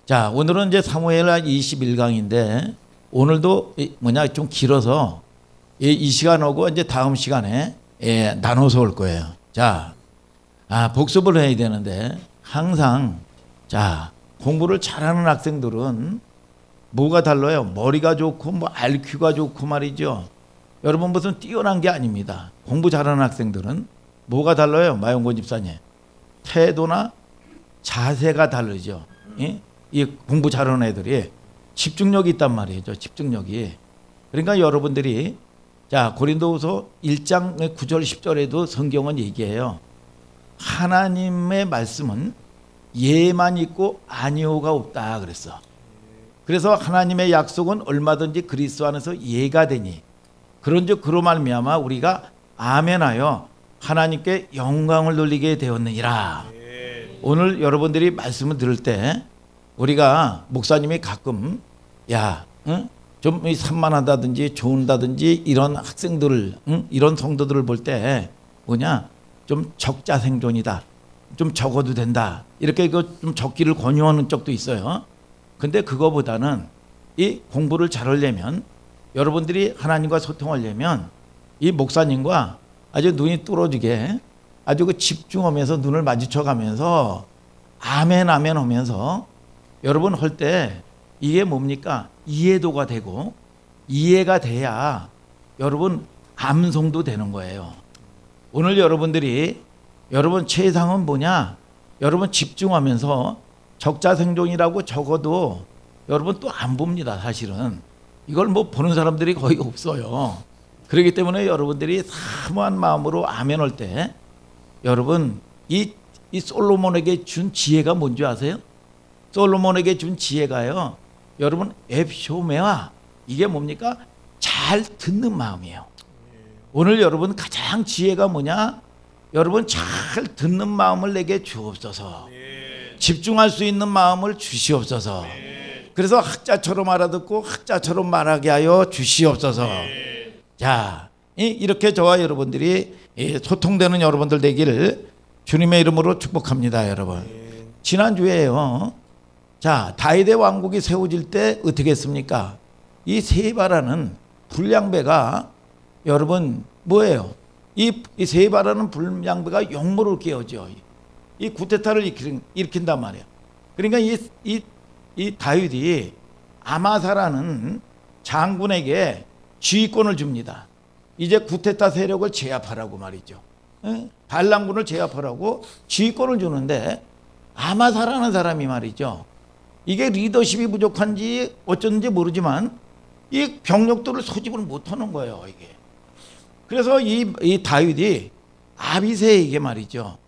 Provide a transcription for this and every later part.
자, 오늘은 이제 사무엘하 21강인데 오늘도 좀 길어서 이 시간하고 이제 다음 시간에 나눠서 올 거예요. 자, 복습을 해야 되는데 항상 자, 공부를 잘하는 학생들은 뭐가 달라요? 머리가 좋고 뭐 IQ가 좋고 말이죠. 여러분 무슨 뛰어난 게 아닙니다. 공부 잘하는 학생들은 뭐가 달라요? 마용곤 집사님. 태도나 자세가 다르죠. 예? 이 공부 잘하는 애들이 집중력이 있단 말이죠. 집중력이. 그러니까 여러분들이 자, 고린도후서 1장 9절 10절에도 성경은 얘기해요. 하나님의 말씀은 예만 있고 아니오가 없다 그랬어. 그래서 하나님의 약속은 얼마든지 그리스도 안에서 예가 되니 그런즉 그로 말미암아 우리가 아멘하여 하나님께 영광을 돌리게 되었느니라. 오늘 여러분들이 말씀을 들을 때 우리가 목사님이 가끔 좀 산만하다든지 좋은다든지 이런 학생들을 이런 성도들을 볼 때 좀 적자생존이다, 좀 적어도 된다 이렇게 좀 적기를 권유하는 쪽도 있어요. 근데 그거보다는 이 공부를 잘하려면 여러분들이 하나님과 소통하려면 이 목사님과 아주 눈이 뚫어지게 아주 그 집중하면서 눈을 마주쳐가면서 아멘 아멘 하면서 여러분 할 때 이게 뭡니까? 이해도가 되고 이해가 돼야 여러분 암송도 되는 거예요. 오늘 여러분들이 여러분 최상은 뭐냐? 여러분 집중하면서 적자생존이라고 적어도 여러분 또 안 봅니다. 사실은 이걸 뭐 보는 사람들이 거의 없어요. 그렇기 때문에 여러분들이 사모한 마음으로 아멘 할 때 여러분 이 솔로몬에게 준 지혜가 뭔지 아세요? 솔로몬에게 준 지혜가요, 여러분 앱쇼메와 이게 뭡니까? 잘 듣는 마음이에요. 오늘 여러분 가장 지혜가 뭐냐? 여러분 잘 듣는 마음을 내게 주옵소서. 집중할 수 있는 마음을 주시옵소서. 그래서 학자처럼 알아듣고 학자처럼 말하게 하여 주시옵소서. 자, 이렇게 저와 여러분들이 소통되는 여러분들 되기를 주님의 이름으로 축복합니다. 여러분, 지난주에요, 자, 다윗의 왕국이 세워질 때 어떻게 했습니까? 이 세바라는 불량배가 여러분 뭐예요? 이 세바라는 불량배가 역모를 깨어져 이 구테타를 일으킨단 말이에요. 그러니까 이 다윗이 아마사라는 장군에게 지휘권을 줍니다. 이제 구테타 세력을 제압하라고 말이죠. 반란군을 제압하라고 지휘권을 주는데 아마사라는 사람이 말이죠. 이게 리더십이 부족한지 어쩐지 모르지만 이 병력들을 소집을 못하는 거예요. 이게. 그래서 이 다윗이 아비새에게 말이죠.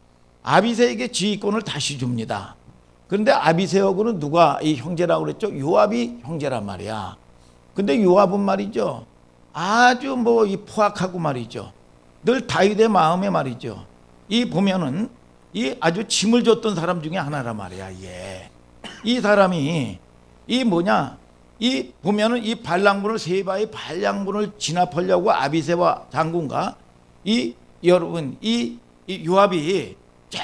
아비새에게 지휘권을 다시 줍니다. 그런데 아비새하고는 누가 이 형제라고 그랬죠? 요압이 형제란 말이야. 근데 요압은 말이죠, 아주 뭐 이 포악하고 말이죠. 늘 다윗의 마음에 말이죠. 이 보면은 이 아주 짐을 줬던 사람 중에 하나란 말이야. 예. 이 사람이 이 뭐냐? 이 보면은 이 반란군을 세바의 반란군을 진압하려고 아비새와 장군과 이 여러분 이 요압이 쫙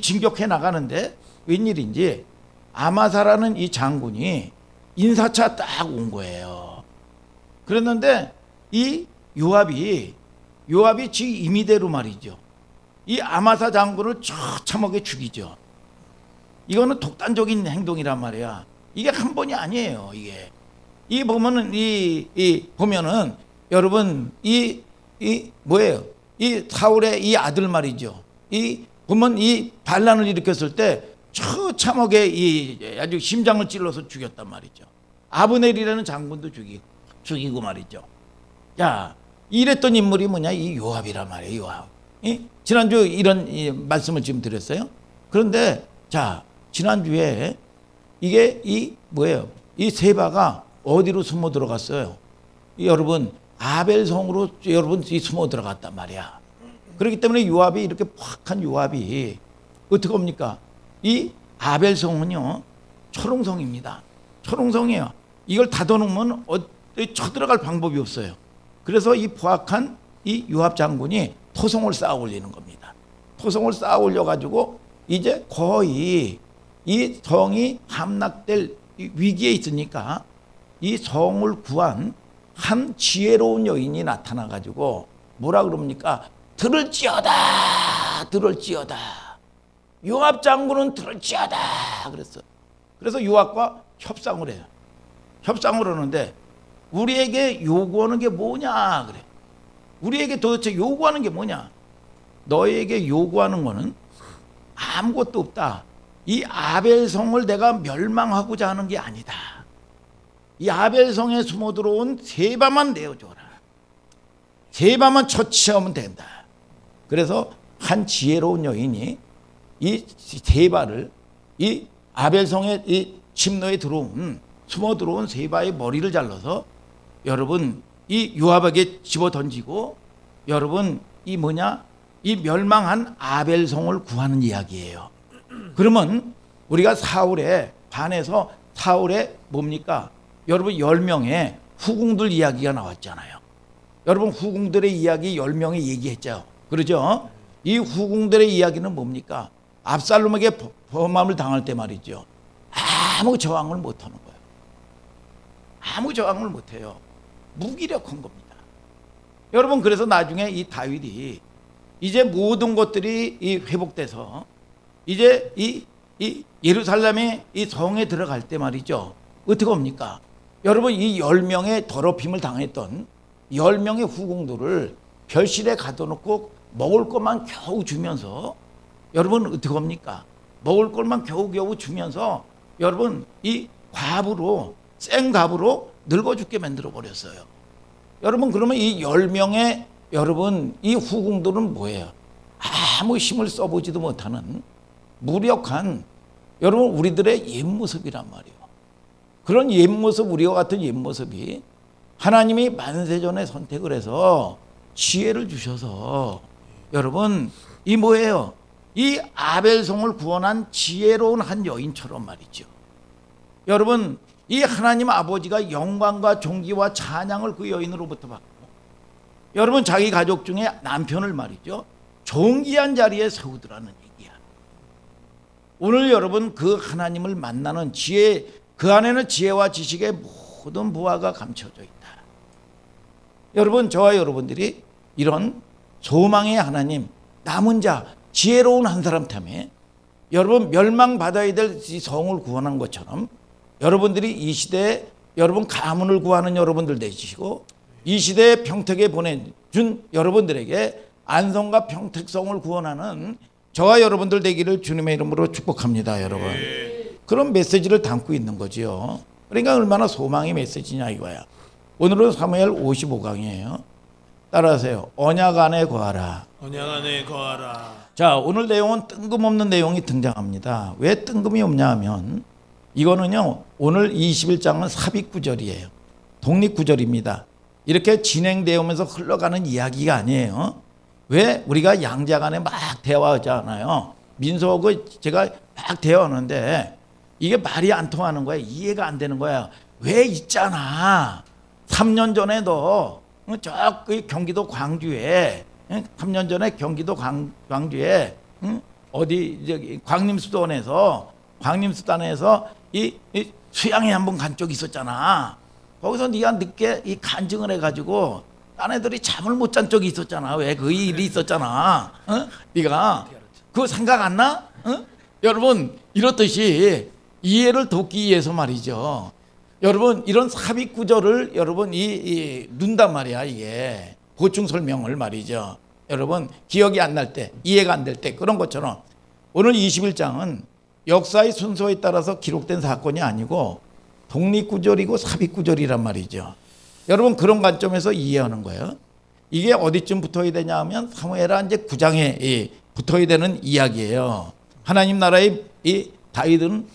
진격해 나가는데 웬일인지 아마사라는 이 장군이 인사차 딱 온 거예요. 그랬는데 이 요압이 지 임의대로 말이죠, 이 아마사 장군을 처참하게 죽이죠. 이거는 독단적인 행동이란 말이야. 이게 한 번이 아니에요. 이게 이 보면은 이 보면은 여러분 이 뭐예요? 이 사울의 이 아들 말이죠. 이 보면 이 반란을 일으켰을 때 처참하게 이 아주 심장을 찔러서 죽였단 말이죠. 아브넬이라는 장군도 죽이고 말이죠. 자, 이랬던 인물이 뭐냐? 이 요압이란 말이에요. 요압. 지난주 이런 말씀을 지금 드렸어요. 그런데 자, 지난주에 이게 이 뭐예요? 이 세바가 어디로 숨어 들어갔어요? 여러분 아벨성으로 여러분 숨어 들어갔단 말이야. 그렇기 때문에 요압이 이렇게 팍한 요압이 어떻게 합니까? 이 아벨성은요 초롱성입니다. 초롱성이에요. 이걸 닫아놓으면 쳐들어갈 방법이 없어요. 그래서 이 포악한 이 요압 장군이 토성을 쌓아 올리는 겁니다. 토성을 쌓아 올려 가지고 이제 거의 이 성이 함락될 위기에 있으니까 이 성을 구한 한 지혜로운 여인이 나타나 가지고 뭐라 그럽니까? 들을지어다, 들을지어다. 요압 장군은 들을지어다 그랬어. 그래서 요압과 협상을 해요. 협상을 하는데 우리에게 요구하는 게 뭐냐 그래. 우리에게 도대체 요구하는 게 뭐냐? 너에게 요구하는 거는 아무것도 없다. 이 아벨성을 내가 멸망하고자 하는 게 아니다. 이 아벨성에 숨어 들어온 세바만 내어줘라. 세바만 처치하면 된다. 그래서 한 지혜로운 여인이 이 세바를 이 아벨성의 이 침노에 들어온 숨어 들어온 세바의 머리를 잘라서 여러분 이 요압에게 집어 던지고 여러분 이 뭐냐? 이 멸망한 아벨성을 구하는 이야기예요. 그러면 우리가 사울에 반해서 사울에 뭡니까? 여러분 10명의 후궁들 이야기가 나왔잖아요. 여러분 후궁들의 이야기 10명이 얘기했죠. 그러죠? 이 후궁들의 이야기는 뭡니까? 압살롬에게 범함을 당할 때 말이죠. 아무 저항을 못하는 거예요. 아무 저항을 못해요. 무기력한 겁니다. 여러분 그래서 나중에 이 다윗이 이제 모든 것들이 이 회복돼서 이제 이 예루살렘의 이 성에 들어갈 때 말이죠. 어떻게 합니까? 여러분 이 10명의 더럽힘을 당했던 10명의 후궁들을 별실에 가둬놓고 먹을 것만 겨우 주면서 여러분 어떻게 합니까? 먹을 것만 겨우겨우 주면서 여러분 이 과부로 생갑으로 늙어 죽게 만들어 버렸어요. 여러분 그러면 이 10명의 여러분 이 후궁들은 뭐예요? 아무 힘을 써보지도 못하는 무력한 여러분 우리들의 옛모습이란 말이에요. 그런 옛모습 우리와 같은 옛모습이 하나님이 만세전에 선택을 해서 지혜를 주셔서 여러분 이 뭐예요? 이 아벨성을 구원한 지혜로운 한 여인처럼 말이죠. 여러분 이 하나님 아버지가 영광과 존귀와 찬양을 그 여인으로부터 받고 여러분 자기 가족 중에 남편을 말이죠. 존귀한 자리에 세우더라는 얘기야. 오늘 여러분 그 하나님을 만나는 지혜 그 안에는 지혜와 지식의 모든 보화가 감춰져 있다. 여러분 저와 여러분들이 이런 소망의 하나님 남은 자 지혜로운 한 사람 때문에 여러분 멸망받아야 될 이 성을 구원한 것처럼 여러분들이 이 시대에 여러분 가문을 구하는 여러분들 되시고 이 시대에 평택에 보내준 여러분들에게 안성과 평택성을 구원하는 저와 여러분들 되기를 주님의 이름으로 축복합니다. 여러분 그런 메시지를 담고 있는 거지요. 그러니까 얼마나 소망의 메시지냐 이거야. 오늘은 사무엘 55강이에요. 따라하세요. 언약 안에 거하라. 언약 안에 거하라. 자, 오늘 내용은 뜬금없는 내용이 등장합니다. 왜 뜬금이 없냐 하면 이거는요. 오늘 21장은 삽입구절이에요. 독립구절입니다. 이렇게 진행되어 오면서 흘러가는 이야기가 아니에요. 왜 우리가 양자간에 막 대화하잖아요. 민수하고 제가 막 대화하는데 이게 말이 안 통하는 거야. 이해가 안 되는 거야. 왜 있잖아. 3년 전에도 저 경기도 광주에 3년 전에 경기도 광주에 어디 저기 광림수단에서 이 수양회 한번 간 적이 있었잖아. 거기서 네가 늦게 이 간증을 해가지고 딴 애들이 잠을 못 잔 적이 있었잖아. 왜 그 일이 있었잖아. 네가 그거 생각 안 나? 여러분 이렇듯이 이해를 돕기 위해서 말이죠. 여러분 이런 삽입 구절을 여러분 이 눈단 말이야. 이게 보충 설명을 말이죠. 여러분 기억이 안 날 때 이해가 안 될 때 그런 것처럼 오늘 21장은 역사의 순서에 따라서 기록된 사건이 아니고 독립구절이고 삽입구절이란 말이죠. 여러분 그런 관점에서 이해하는 거예요. 이게 어디쯤 붙어야 되냐 하면 사무엘하 이제 9장에 붙어야 되는 이야기예요. 하나님 나라의 이 다윗은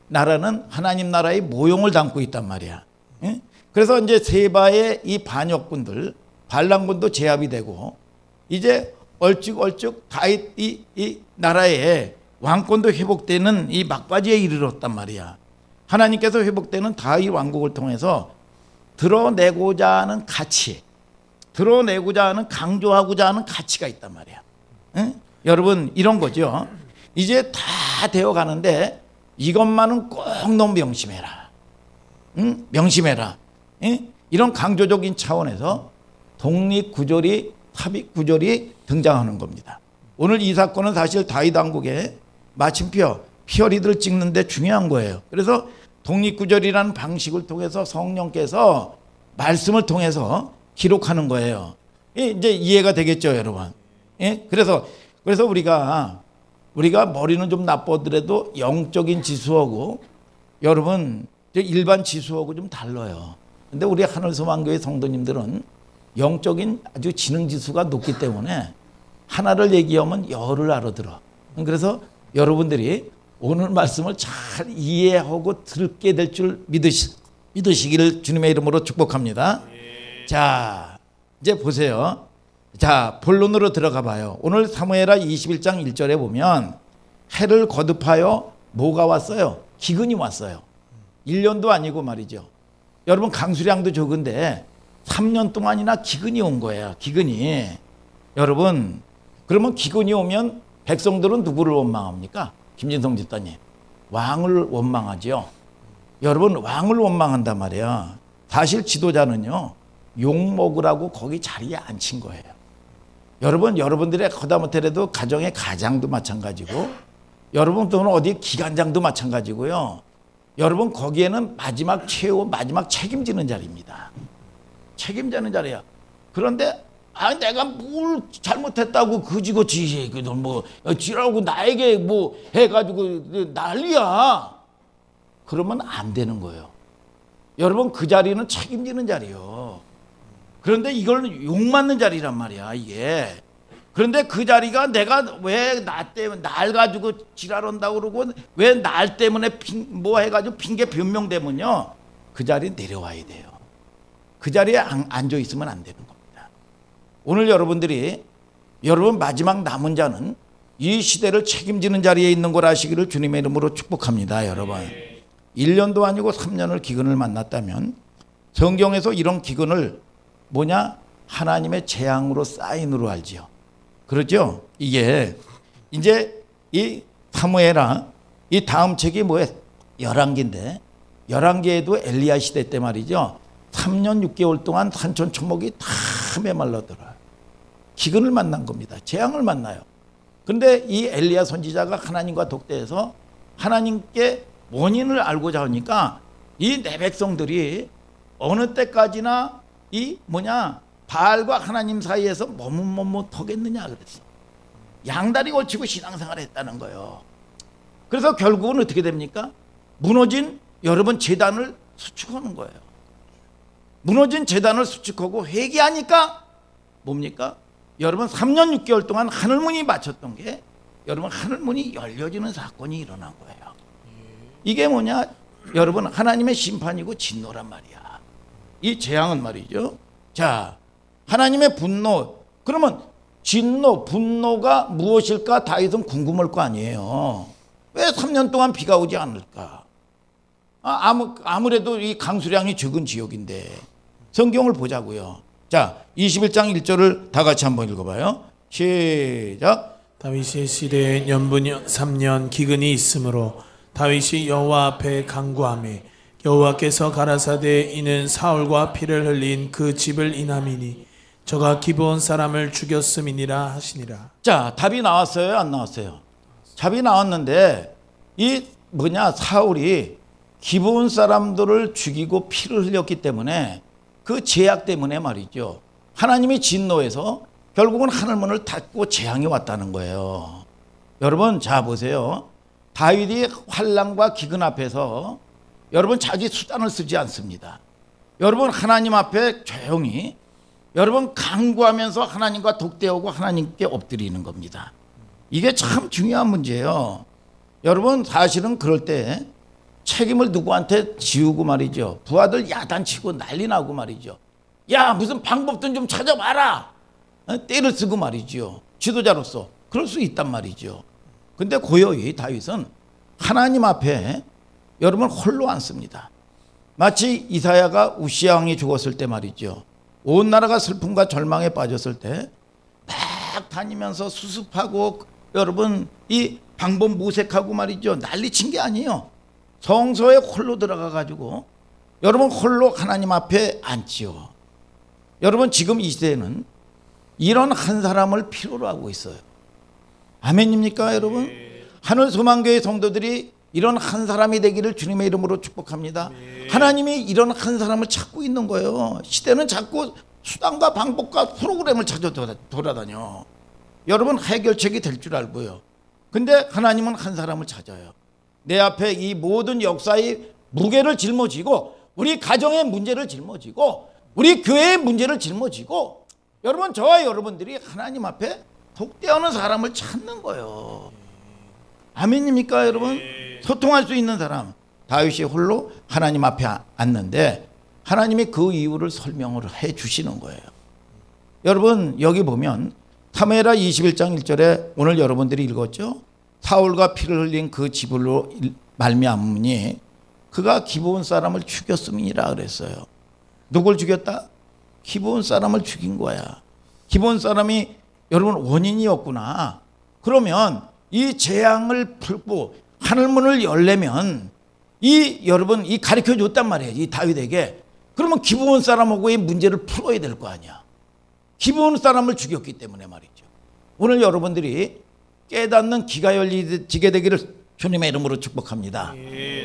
나라는 하나님 나라의 모형을 담고 있단 말이야. 그래서 이제 세바의 이 반역군들 반란군도 제압이 되고 이제 얼쭉얼쭉 다윗 이 나라의 왕권도 회복되는 이 막바지에 이르렀단 말이야. 하나님께서 회복되는 다윗 왕국을 통해서 드러내고자 하는 가치, 드러내고자 하는 강조하고자 하는 가치가 있단 말이야. 여러분 이런 거죠. 이제 다 되어 가는데 이것만은 꼭 너 명심해라. 응? 명심해라. 응? 이런 강조적인 차원에서 독립구절이 삽입구절이 등장하는 겁니다. 오늘 이 사건은 사실 다윗 왕국의 마침표 피어리드를 찍는데 중요한 거예요. 그래서 독립구절이라는 방식을 통해서 성령께서 말씀을 통해서 기록하는 거예요. 이제 이해가 되겠죠, 여러분? 예? 그래서 우리가 머리는 좀 나쁘더라도 영적인 지수하고 여러분 일반 지수하고 좀 달라요. 근데 우리 하늘소망교회 성도님들은 영적인 아주 지능 지수가 높기 때문에 하나를 얘기하면 열을 알아들어. 그래서 여러분들이 오늘 말씀을 잘 이해하고 듣게 될 줄 믿으시기를 주님의 이름으로 축복합니다. 자, 이제 보세요. 자, 본론으로 들어가 봐요. 오늘 사무엘하 21장 1절에 보면 해를 거듭하여 뭐가 왔어요? 기근이 왔어요. 1년도 아니고 말이죠. 여러분 강수량도 적은데 3년 동안이나 기근이 온 거예요. 기근이. 여러분 그러면 기근이 오면 백성들은 누구를 원망합니까? 김진성 집사님. 왕을 원망하죠. 여러분 왕을 원망한단 말이에요. 사실 지도자는요. 욕먹으라고 거기 자리에 앉힌 거예요. 여러분 여러분들의 거다못해라도 가정의 가장도 마찬가지고 여러분 또는 어디 기관장도 마찬가지고요. 여러분 거기에는 마지막 최후 마지막 책임지는 자리입니다. 책임지는 자리야. 그런데 내가 뭘 잘못했다고 그지고지 뭐 지라고 나에게 뭐 해가지고 난리야. 그러면 안 되는 거예요. 여러분 그 자리는 책임지는 자리요. 그런데 이걸 욕맞는 자리란 말이야 이게. 그런데 그 자리가 내가 왜 나 때문에 날 가지고 지랄한다고 그러고 왜 날 때문에 뭐 해가지고 핑계 변명되면요 그 자리에 내려와야 돼요. 그 자리에 앉아 있으면 안 되는 겁니다. 오늘 여러분들이 여러분 마지막 남은 자는 이 시대를 책임지는 자리에 있는 걸 아시기를 주님의 이름으로 축복합니다. 여러분 1년도 아니고 3년을 기근을 만났다면 성경에서 이런 기근을 뭐냐 하나님의 재앙으로 사인으로 알지요. 그렇죠? 이게 이제 이 사무엘하 이 다음 책이 뭐예요? 열왕기인데 열왕기에도 엘리야 시대 때 말이죠. 3년 6개월 동안 산천 초목이 다 메말라들어요. 기근을 만난 겁니다. 재앙을 만나요. 그런데 이 엘리야 선지자가 하나님과 독대해서 하나님께 원인을 알고자 하니까 이 내 백성들이 어느 때까지나 이 바알과 하나님 사이에서 머뭇머뭇하겠느냐 그랬어. 양다리 걸치고 신앙생활을 했다는 거예요. 그래서 결국은 어떻게 됩니까? 무너진 여러분 제단을 수축하는 거예요. 무너진 제단을 수축하고 회개하니까 뭡니까? 여러분 3년 6개월 동안 하늘문이 닫혔던 게 여러분 하늘문이 열려지는 사건이 일어난 거예요. 이게 뭐냐? 여러분 하나님의 심판이고 진노란 말이야. 이 재앙은 말이죠. 자, 하나님의 분노. 그러면 진노, 분노가 무엇일까? 다윗은 궁금할 거 아니에요. 왜 3년 동안 비가 오지 않을까? 아무래도 이 강수량이 적은 지역인데 성경을 보자고요. 자, 21장 1절을 다 같이 한번 읽어봐요. 시작. 다윗의 시대에 연분 3년 기근이 있으므로 다윗이 여호와 앞에 간구하매 여호와께서 가라사대 이는 사울과 피를 흘린 그 집을 인함이니 저가 기브온 사람을 죽였음이니라 하시니라. 자, 답이 나왔어요? 안 나왔어요? 답이 나왔는데 이 사울이 기브온 사람들을 죽이고 피를 흘렸기 때문에 그 죄악 때문에 말이죠. 하나님이 진노해서 결국은 하늘문을 닫고 재앙이 왔다는 거예요. 여러분 자 보세요. 다윗이 환난과 기근 앞에서 여러분 자기 수단을 쓰지 않습니다. 여러분 하나님 앞에 조용히 여러분 간구하면서 하나님과 독대하고 하나님께 엎드리는 겁니다. 이게 참 중요한 문제예요. 여러분 사실은 그럴 때 책임을 누구한테 지우고 말이죠. 부하들 야단치고 난리 나고 말이죠. 야 무슨 방법든 좀 찾아봐라. 때를 쓰고 말이죠. 지도자로서 그럴 수 있단 말이죠. 근데 고요히 다윗은 하나님 앞에 여러분 홀로 앉습니다. 마치 이사야가 우시야 왕이 죽었을 때 말이죠. 온 나라가 슬픔과 절망에 빠졌을 때 막 다니면서 수습하고 여러분 이 방법 모색하고 말이죠. 난리 친 게 아니에요. 성소에 홀로 들어가 가지고 여러분 홀로 하나님 앞에 앉지요. 여러분 지금 이 시대에는 이런 한 사람을 필요로 하고 있어요. 아멘입니까 여러분? 하늘 소망교회 성도들이 이런 한 사람이 되기를 주님의 이름으로 축복합니다. 하나님이 이런 한 사람을 찾고 있는 거예요. 시대는 자꾸 수단과 방법과 프로그램을 찾아 돌아다녀. 여러분 해결책이 될 줄 알고요. 근데 하나님은 한 사람을 찾아요. 내 앞에 이 모든 역사의 무게를 짊어지고 우리 가정의 문제를 짊어지고 우리 교회의 문제를 짊어지고 여러분 저와 여러분들이 하나님 앞에 독대하는 사람을 찾는 거예요. 아멘입니까 여러분? 소통할 수 있는 사람. 다윗이 홀로 하나님 앞에 앉는데 하나님이 그 이유를 설명을 해 주시는 거예요. 여러분 여기 보면 사무엘하 21장 1절에 오늘 여러분들이 읽었죠? 사울과 피를 흘린 그 집으로 말미암으니 그가 기브온 사람을 죽였음이니라 그랬어요. 누굴 죽였다? 기브온 사람을 죽인 거야. 기브온 사람이 여러분 원인이었구나. 그러면 이 재앙을 풀고 하늘문을 열려면 이 여러분 이 가르쳐 줬단 말이에요. 이 다윗에게. 그러면 기브온 사람하고의 문제를 풀어야 될 거 아니야. 기브온 사람을 죽였기 때문에 말이죠. 오늘 여러분들이 깨닫는 귀가 열리게 되기를 주님의 이름으로 축복합니다.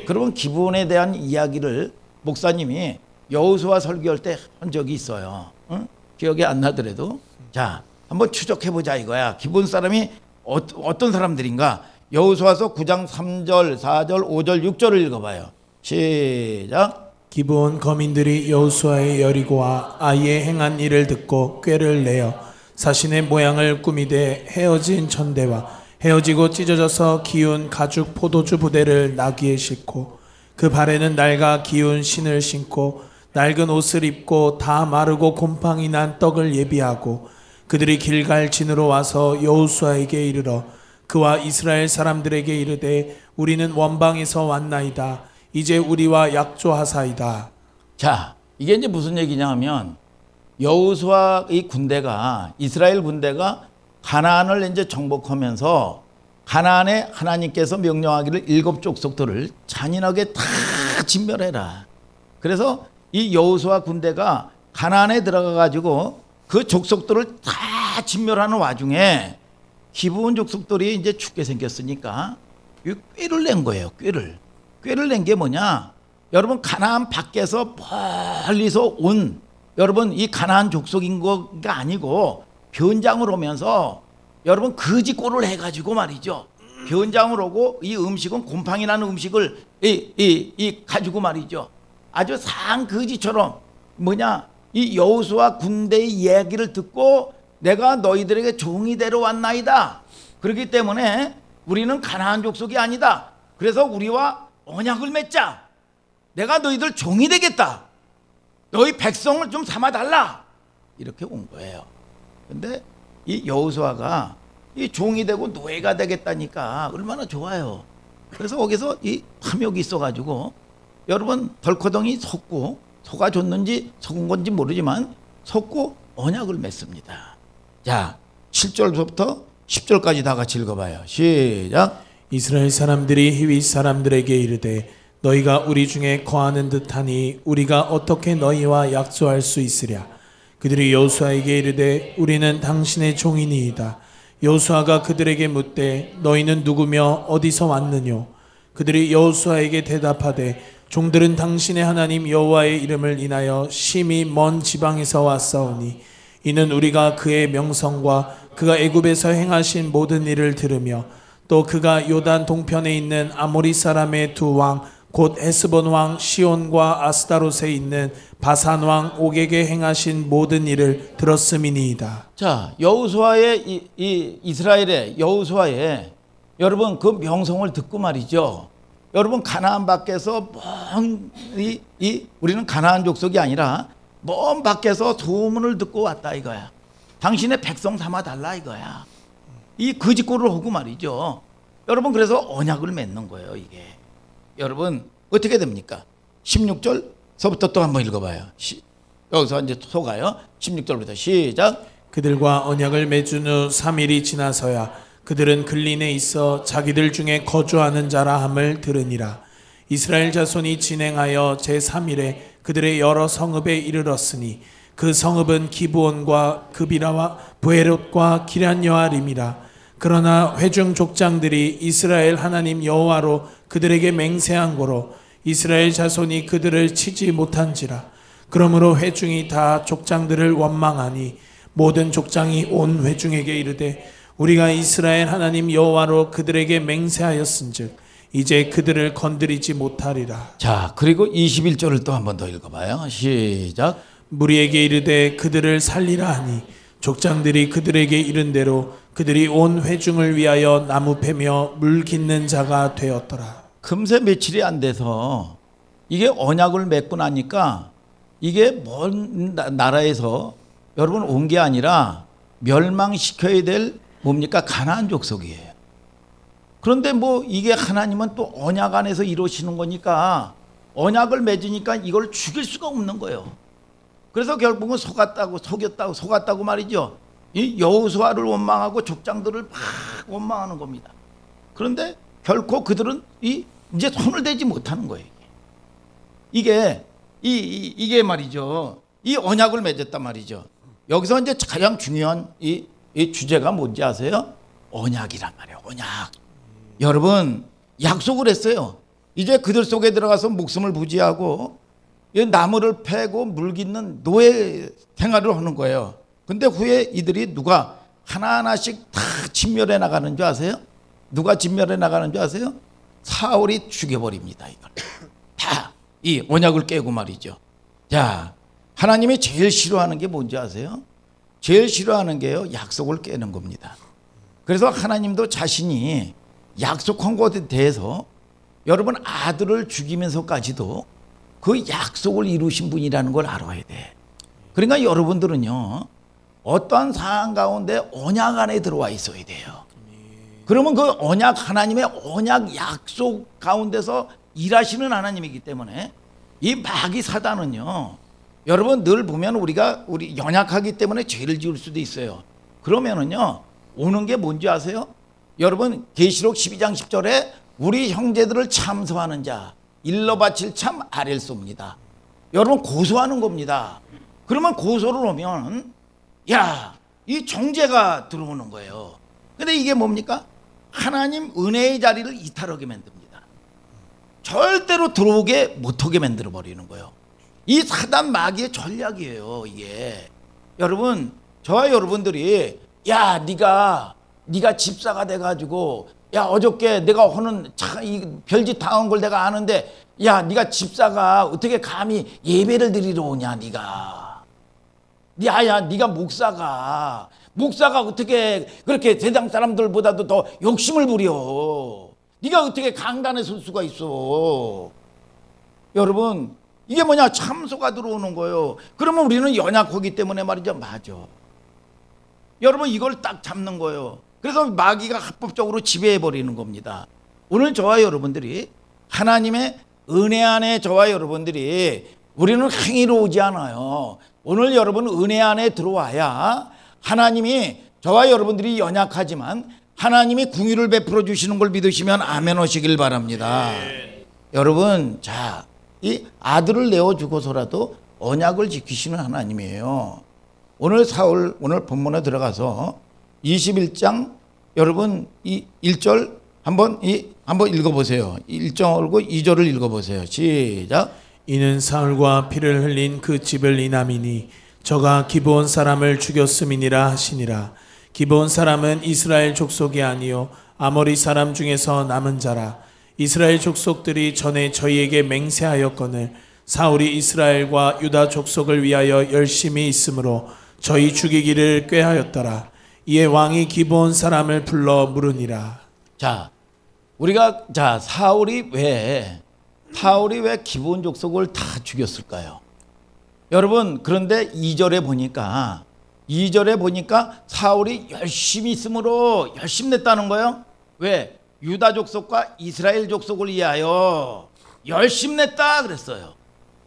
그러면 기브온에 대한 이야기를 목사님이 여호수아 설교할 때 한 적이 있어요. 응? 기억이 안 나더라도 자 한번 추적해보자 이거야. 기브온 사람이 어떤 사람들인가. 여호수아서 9장 3절 4절 5절 6절을 읽어봐요. 시작. 기브온 거민들이 여호수아의 여리고와 아이의 행한 일을 듣고 꾀를 내어 자신의 모양을 꾸미되 헤어진 천대와 헤어지고 찢어져서 기운 가죽 포도주 부대를 나귀에 싣고 그 발에는 낡아 기운 신을 신고 낡은 옷을 입고 다 마르고 곰팡이 난 떡을 예비하고 그들이 길갈 진으로 와서 여호수아에게 이르러 그와 이스라엘 사람들에게 이르되 우리는 원방에서 왔나이다. 이제 우리와 약조하사이다. 자, 이게 이제 무슨 얘기냐 하면 여호수아의 군대가 이스라엘 군대가 가나안을 이제 정복하면서 가나안에 하나님께서 명령하기를 7 족속들을 잔인하게 다 진멸해라. 그래서 이 여호수아 군대가 가나안에 들어가 가지고 그 족속들을 다 진멸하는 와중에 기브온 족속들이 이제 죽게 생겼으니까 이 꾀를 낸 거예요. 꾀를 낸 게 뭐냐? 여러분 가나안 밖에서 멀리서 온 여러분 이 가나안 족속인 거가 아니고 변장을 오면서 여러분 거지 꼴을 해가지고 말이죠. 변장을 오고 이 음식은 곰팡이 나는 음식을 가지고 말이죠. 아주 상 거지처럼 뭐냐 이 여호수아 군대의 이야기를 듣고 내가 너희들에게 종이 되러 왔나이다. 그렇기 때문에 우리는 가나안 족속이 아니다. 그래서 우리와 언약을 맺자. 내가 너희들 종이 되겠다. 너희 백성을 좀 삼아달라. 이렇게 온 거예요. 근데 이 여호수아가 이 종이 되고 노예가 되겠다니까 얼마나 좋아요. 그래서 거기서 이 탐욕이 있어가지고 여러분 덜커덩이 속아줬는지 속은 건지 모르지만 속고 언약을 맺습니다. 자 7절부터 10절까지 다 같이 읽어봐요. 시작. 이스라엘 사람들이 히윗 사람들에게 이르되 너희가 우리 중에 거하는 듯하니 우리가 어떻게 너희와 약조할 수 있으랴. 그들이 여호수아에게 이르되 우리는 당신의 종이니이다. 여호수아가 그들에게 묻되 너희는 누구며 어디서 왔느뇨. 그들이 여호수아에게 대답하되 종들은 당신의 하나님 여호와의 이름을 인하여 심히 먼 지방에서 왔사오니 이는 우리가 그의 명성과 그가 애굽에서 행하신 모든 일을 들으며 또 그가 요단 동편에 있는 아모리 사람의 두 왕 곧 헤스본 왕 시온과 아스타롯에 있는 바산 왕 옥에게 행하신 모든 일을 들었음이니이다. 자, 여호수아의 이 이스라엘의 여호수아의 여러분 그 명성을 듣고 말이죠. 여러분 가나안 밖에서 우리는 가나안 족속이 아니라 먼 밖에서 소문을 듣고 왔다 이거야. 당신의 백성 삼아 달라 이거야. 이 거짓골을 하고 말이죠. 여러분 그래서 언약을 맺는 거예요 이게. 여러분 어떻게 됩니까? 16절서부터 또 한번 읽어봐요. 여기서 이제 속아요. 16절부터 시작. 그들과 언약을 맺은 후 3일이 지나서야 그들은 근린에 있어 자기들 중에 거주하는 자라 함을 들으니라. 이스라엘 자손이 진행하여 제3일에 그들의 여러 성읍에 이르렀으니 그 성읍은 기브온과 그비라와 브에롯과 기럇여아림이라. 그러나 회중 족장들이 이스라엘 하나님 여호와로 그들에게 맹세한 고로 이스라엘 자손이 그들을 치지 못한지라. 그러므로 회중이 다 족장들을 원망하니 모든 족장이 온 회중에게 이르되 우리가 이스라엘 하나님 여호와로 그들에게 맹세하였은즉 이제 그들을 건드리지 못하리라. 자, 그리고 21절을 또 한 번 더 읽어봐요. 시작. 무리에게 이르되 그들을 살리라 하니 족장들이 그들에게 이른 대로 그들이 온 회중을 위하여 나무 패며 물 깃는 자가 되었더라. 금세 며칠이 안 돼서 이게 언약을 맺고 나니까 이게 먼 나라에서 여러분 온 게 아니라 멸망시켜야 될 뭡니까? 가나안 족속이에요. 그런데 뭐 이게 하나님은 또 언약 안에서 이루시는 거니까 언약을 맺으니까 이걸 죽일 수가 없는 거예요. 그래서 결국은 속았다고 말이죠. 이 여호수아를 원망하고 족장들을 막 원망하는 겁니다. 그런데 결코 그들은 이제 손을 대지 못하는 거예요. 이게 말이죠. 이 언약을 맺었단 말이죠. 여기서 이제 가장 중요한 이 주제가 뭔지 아세요? 언약이란 말이에요. 언약. 여러분 약속을 했어요. 이제 그들 속에 들어가서 목숨을 부지하고 나무를 패고 물 깃는 노예 생활을 하는 거예요. 근데 후에 이들이 누가 하나하나씩 다 진멸해 나가는 줄 아세요? 누가 진멸해 나가는 줄 아세요? 사울이 죽여버립니다. 이걸 다 이 언약을 깨고 말이죠. 자, 하나님이 제일 싫어하는 게 뭔지 아세요? 제일 싫어하는 게요, 약속을 깨는 겁니다. 그래서 하나님도 자신이 약속한 것에 대해서 여러분 아들을 죽이면서까지도 그 약속을 이루신 분이라는 걸 알아야 돼. 그러니까 여러분들은요, 어떠한 상황 가운데 언약 안에 들어와 있어야 돼요. 그러면 그 언약, 하나님의 언약 약속 가운데서 일하시는 하나님이기 때문에 이 마귀 사단은요, 여러분 늘 보면 우리 연약하기 때문에 죄를 지을 수도 있어요. 그러면은요, 오는 게 뭔지 아세요? 여러분 계시록 12장 10절에 우리 형제들을 참소하는 자 일러 바칠 참 아랠 쏩니다. 여러분 고소하는 겁니다. 그러면 고소를 하면 이 정죄가 들어오는 거예요. 근데 이게 뭡니까? 하나님 은혜의 자리를 이탈하게 만듭니다. 절대로 들어오게 못하게 만들어 버리는 거예요. 이 사단 마귀의 전략이에요. 이게 여러분, 저와 여러분들이 네가 집사가 돼가지고 어저께 내가 하는 이 별짓 당한 걸 내가 아는데 네가 집사가 어떻게 감히 예배를 드리러 오냐. 네가 목사가 어떻게 그렇게 세상 사람들보다도 더 욕심을 부려. 네가 어떻게 강단에 설 수가 있어. 여러분 이게 뭐냐? 참소가 들어오는 거예요. 그러면 우리는 연약하기 때문에 말이죠. 맞아. 여러분 이걸 딱 잡는 거예요. 그래서 마귀가 합법적으로 지배해버리는 겁니다. 오늘 저와 여러분들이 하나님의 은혜 안에 저와 여러분들이 우리는 행위로 오지 않아요. 오늘 여러분 은혜 안에 들어와야 하나님이 저와 여러분들이 연약하지만 하나님이 궁유를 베풀어 주시는 걸 믿으시면 아멘 하시길 바랍니다. 여러분, 자, 이 아들을 내어주고서라도 언약을 지키시는 하나님이에요. 오늘 본문에 들어가서 21장 여러분 이 1절 한번 읽어보세요. 1절과 2절을 읽어보세요. 시작. 이는 사울과 피를 흘린 그 집을 인함이니 저가 기브온 사람을 죽였음이니라 하시니라. 기브온 사람은 이스라엘 족속이 아니요 아모리 사람 중에서 남은 자라. 이스라엘 족속들이 전에 저희에게 맹세하였거늘 사울이 이스라엘과 유다 족속을 위하여 열심히 있으므로 저희 죽이기를 꾀하였더라. 이에 왕이 기브온 사람을 불러 물으니라. 우리가 사울이 왜 기브온 족속을 다 죽였을까요? 여러분, 그런데 2절에 보니까 사울이 열심히 있으므로 열심냈다는 거예요. 왜? 유다 족속과 이스라엘 족속을 위하여 열심냈다 그랬어요.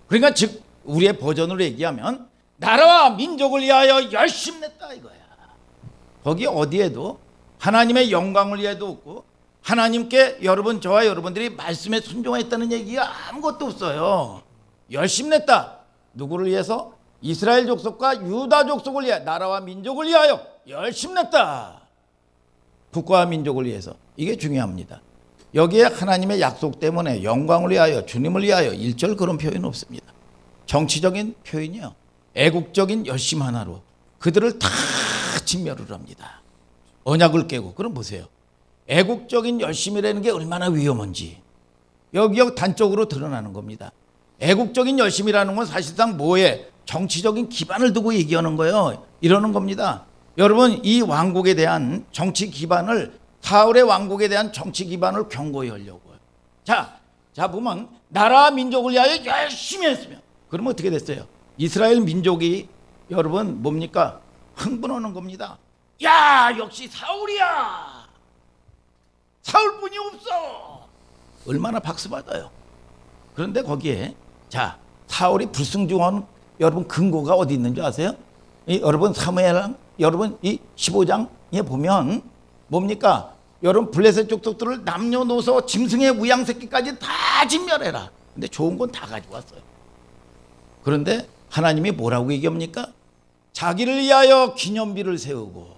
그러니까 즉 우리의 버전으로 얘기하면 나라와 민족을 위하여 열심냈다 이거야. 거기 어디에도 하나님의 영광을 위해도 없고 하나님께 여러분 저와 여러분들이 말씀에 순종했다는 얘기가 아무것도 없어요. 열심 냈다. 누구를 위해서? 이스라엘 족속과 유다 족속을 위하여, 나라와 민족을 위하여 열심 냈다. 국가와 민족을 위해서. 이게 중요합니다. 여기에 하나님의 약속 때문에 영광을 위하여, 주님을 위하여 1절 그런 표현 없습니다. 정치적인 표현이요. 애국적인 열심 하나로 그들을 다 진멸을 합니다. 언약을 깨고. 그럼 보세요. 애국적인 열심이라는 게 얼마나 위험한지 여기 단적으로 드러나는 겁니다. 애국적인 열심이라는 건 사실상 뭐에? 정치적인 기반을 두고 얘기하는 거예요. 이러는 겁니다. 여러분, 이 왕국에 대한 정치 기반을, 사울의 왕국에 대한 정치 기반을 견고히 하려고요. 자 보면 나라와 민족을 위하여 열심히 했으면, 그러면 어떻게 됐어요? 이스라엘 민족이 여러분 뭡니까? 흥분하는 겁니다. 야, 역시 사울이야. 사울뿐이 없어. 얼마나 박수 받아요. 그런데 거기에 자, 사울이 불승중한 여러분 근거가 어디 있는 줄 아세요? 여러분 사무엘상 여러분 이 15장에 보면 뭡니까? 여러분 블레셋 족속들을 남녀노소 짐승의 우양새끼까지 다 진멸해라. 근데 좋은 건 다 가지고 왔어요. 그런데 하나님이 뭐라고 얘기합니까? 자기를 위하여 기념비를 세우고.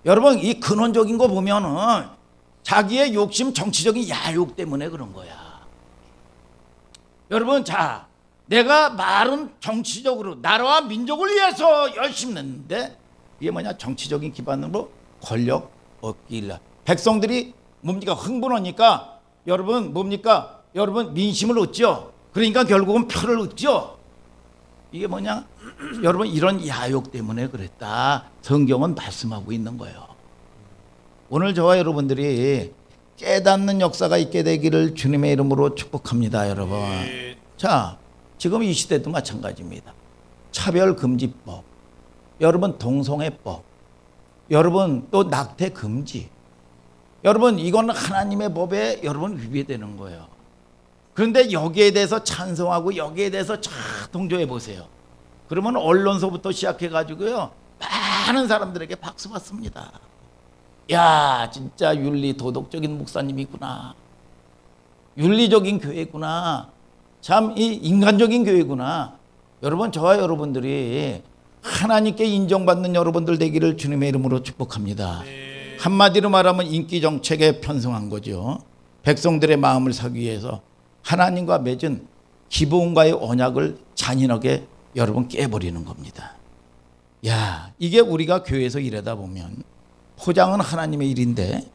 여러분 이 근원적인 거 보면은 자기의 욕심, 정치적인 야욕 때문에 그런 거야. 여러분, 자, 내가 말은 정치적으로 나라와 민족을 위해서 열심히 냈는데 이게 뭐냐? 정치적인 기반으로 권력 얻기 위해. 백성들이 뭡니까? 흥분하니까 여러분 뭡니까? 여러분 민심을 얻죠. 그러니까 결국은 표를 얻죠. 이게 뭐냐? 여러분 이런 야욕 때문에 그랬다. 성경은 말씀하고 있는 거예요. 오늘 저와 여러분들이 깨닫는 역사가 있게 되기를 주님의 이름으로 축복합니다, 여러분. 자, 지금 이 시대도 마찬가지입니다. 차별금지법, 여러분 동성애법, 여러분 또 낙태 금지. 여러분 이건 하나님의 법에 여러분 위배되는 거예요. 그런데 여기에 대해서 찬성하고 여기에 대해서 잘 동조해 보세요. 그러면 언론서부터 시작해 가지고요 많은 사람들에게 박수 받습니다. 야, 진짜 윤리 도덕적인 목사님이구나. 윤리적인 교회구나. 참 이 인간적인 교회구나. 여러분 저와 여러분들이 하나님께 인정받는 여러분들 되기를 주님의 이름으로 축복합니다. 한마디로 말하면 인기 정책에 편승한 거죠. 백성들의 마음을 사기 위해서 하나님과 맺은 기본과의 언약을 잔인하게 여러분 깨버리는 겁니다. 야, 이게 우리가 교회에서 일하다 보면 포장은 하나님의 일인데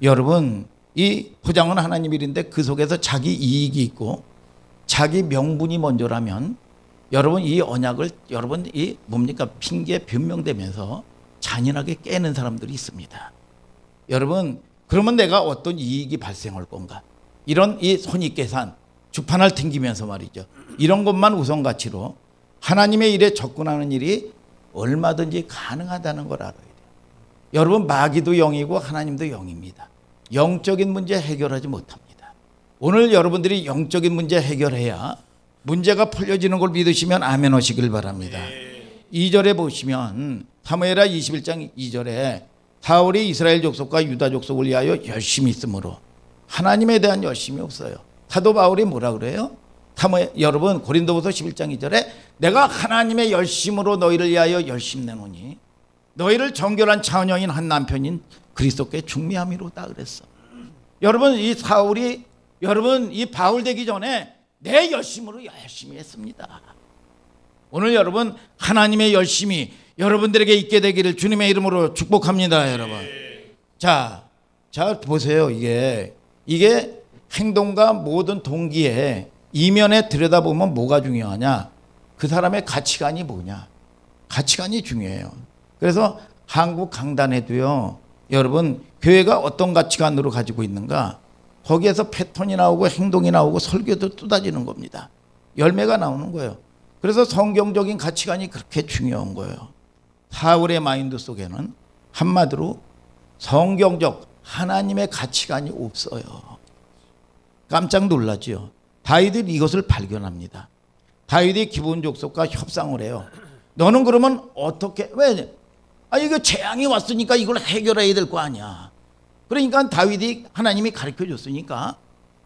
여러분 이 포장은 하나님의 일인데 그 속에서 자기 이익이 있고 자기 명분이 먼저라면 여러분 이 언약을 여러분 이 뭡니까? 핑계 변명되면서 잔인하게 깨는 사람들이 있습니다. 여러분 그러면 내가 어떤 이익이 발생할 건가? 이런 이 손익계산 주판을 튕기면서 말이죠. 이런 것만 우선 가치로 하나님의 일에 접근하는 일이 얼마든지 가능하다는 걸 알아야 돼요. 여러분 마귀도 영이고 하나님도 영입니다. 영적인 문제 해결하지 못합니다. 오늘 여러분들이 영적인 문제 해결해야 문제가 풀려지는 걸 믿으시면 아멘 하시길 바랍니다. 2절에 보시면 사무엘하 21장 2절에 사울이 이스라엘 족속과 유다 족속을 위하여 열심히 있으므로 하나님에 대한 열심이 없어요. 사도 바울이 뭐라 그래요? 여러분 고린도후서 11장 2절에 내가 하나님의 열심으로 너희를 위하여 열심 내노니 너희를 정결한 자녀인 한 남편인 그리스도께 중미함이로다 그랬어. 여러분 이 사울이 여러분 이 바울 되기 전에 내 열심으로 열심히 했습니다. 오늘 여러분 하나님의 열심이 여러분들에게 있게 되기를 주님의 이름으로 축복합니다, 여러분. 자 보세요. 이게 행동과 모든 동기에 이면에 들여다보면 뭐가 중요하냐? 그 사람의 가치관이 뭐냐? 가치관이 중요해요. 그래서 한국 강단에도요, 여러분 교회가 어떤 가치관으로 가지고 있는가? 거기에서 패턴이 나오고 행동이 나오고 설교도 쏟아지는 겁니다. 열매가 나오는 거예요. 그래서 성경적인 가치관이 그렇게 중요한 거예요. 사울의 마인드 속에는 한마디로 성경적 하나님의 가치관이 없어요. 깜짝 놀라지요. 다윗이 이것을 발견합니다. 다윗이 기브온 족속과 협상을 해요. 너는 그러면 어떻게 왜 아, 이거 재앙이 왔으니까 이걸 해결해야 될 거 아니야. 그러니까 다윗이 하나님이 가르쳐 줬으니까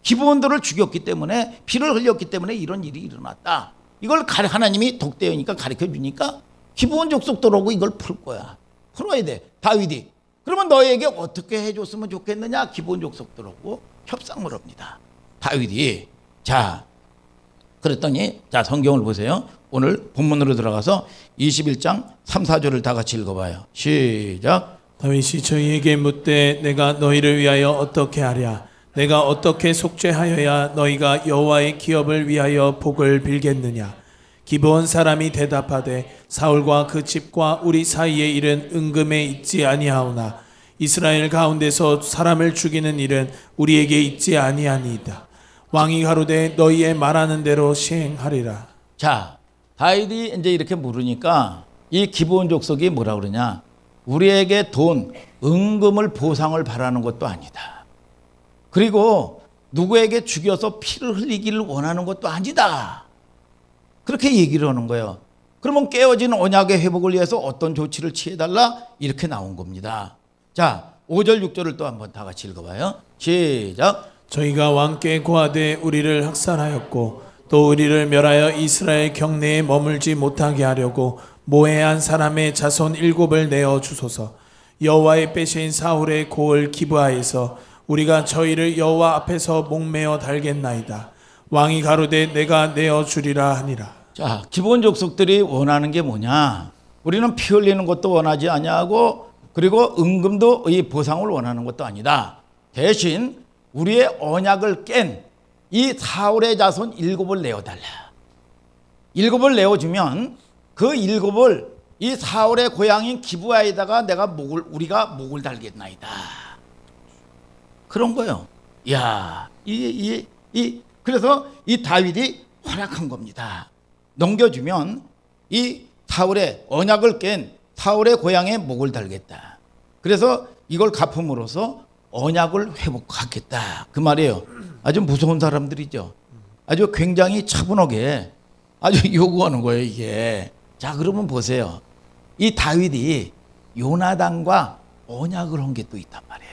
기브온들을 죽였기 때문에 피를 흘렸기 때문에 이런 일이 일어났다. 이걸 하나님이 독대하니까 가르쳐 주니까 기브온 족속들하고 이걸 풀 거야. 풀어야 돼. 다윗이. 그러면 너에게 어떻게 해줬으면 좋겠느냐? 기브온 족속들하고 협상을 합니다. 다윗이. 자, 그랬더니 자, 성경을 보세요. 오늘 본문으로 들어가서 21장 3, 4절을 다 같이 읽어봐요. 시작. 다윗이 저희에게 묻되 내가 너희를 위하여 어떻게 하랴? 내가 어떻게 속죄하여야 너희가 여호와의 기업을 위하여 복을 빌겠느냐? 기브온 사람이 대답하되 사울과 그 집과 우리 사이의 일은 은금에 있지 아니하오나 이스라엘 가운데서 사람을 죽이는 일은 우리에게 있지 아니하니이다. 왕이 가로되 너희의 말하는 대로 시행하리라. 자, 다윗이 이제 이렇게 물으니까 이 기브온 족속이 뭐라 그러냐? 우리에게 돈, 은금을 보상을 바라는 것도 아니다. 그리고 누구에게 죽여서 피를 흘리기를 원하는 것도 아니다. 그렇게 얘기를 하는 거예요. 그러면 깨어진 언약의 회복을 위해서 어떤 조치를 취해달라? 이렇게 나온 겁니다. 자, 5절, 6절을 또 한번 다 같이 읽어봐요. 시작. 저희가 왕께 고하되 우리를 학살하였고 또 우리를 멸하여 이스라엘 경내에 머물지 못하게 하려고 모해한 사람의 자손 7을 내어 주소서. 여호와의 빼신 사울의 고을 기브아에서 우리가 저희를 여호와 앞에서 목매어 달겠나이다. 왕이 가로되 내가 내어 주리라 하니라. 자, 기브온 족속들이 원하는 게 뭐냐? 우리는 피 흘리는 것도 원하지 아니하고 그리고 은금도 이 보상을 원하는 것도 아니다. 대신 우리의 언약을 깬 이 사울의 자손 7을 내어달라. 7을 내어주면 그 7을 이 사울의 고향인 기브아에다가 우리가 목을 달겠나이다. 그런 거요. 야, 그래서 이 다윗이 허락한 겁니다. 넘겨주면 이 사울의 언약을 깬 사울의 고향에 목을 달겠다. 그래서 이걸 갚음으로써 언약을 회복하겠다. 그 말이에요. 아주 무서운 사람들이죠. 아주 굉장히 차분하게 아주 요구하는 거예요, 이게. 자, 그러면 보세요. 이 다윗이 요나단과 언약을 한 게 또 있단 말이에요.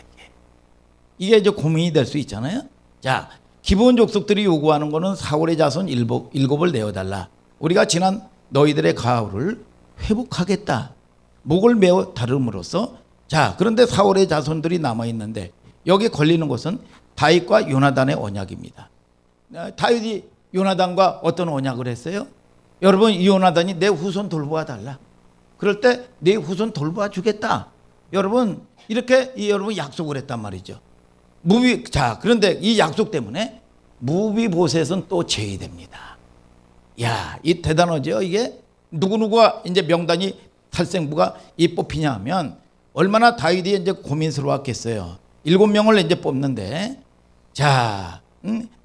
이게 이제 고민이 될 수 있잖아요. 자, 기브온 족속들이 요구하는 거는 사울의 자손 7을 내어달라. 우리가 지난 너희들의 가호를 회복하겠다. 목을 메어 다름으로써. 자, 그런데 사울의 자손들이 남아있는데 여기 걸리는 것은 다윗과 요나단의 언약입니다. 다윗이 요나단과 어떤 언약을 했어요? 여러분, 이 요나단이 내 후손 돌보아 달라. 그럴 때 내 후손 돌보아 주겠다. 여러분, 이렇게 여러분 약속을 했단 말이죠. 자, 그런데 이 약속 때문에 무비보셋은 또 제의됩니다. 야, 이 대단하죠, 이게? 누구누구가 이제 명단이 탈생부가 이 뽑히냐 하면 얼마나 다윗이 이제 고민스러웠겠어요. 7명을 이제 뽑는데, 자,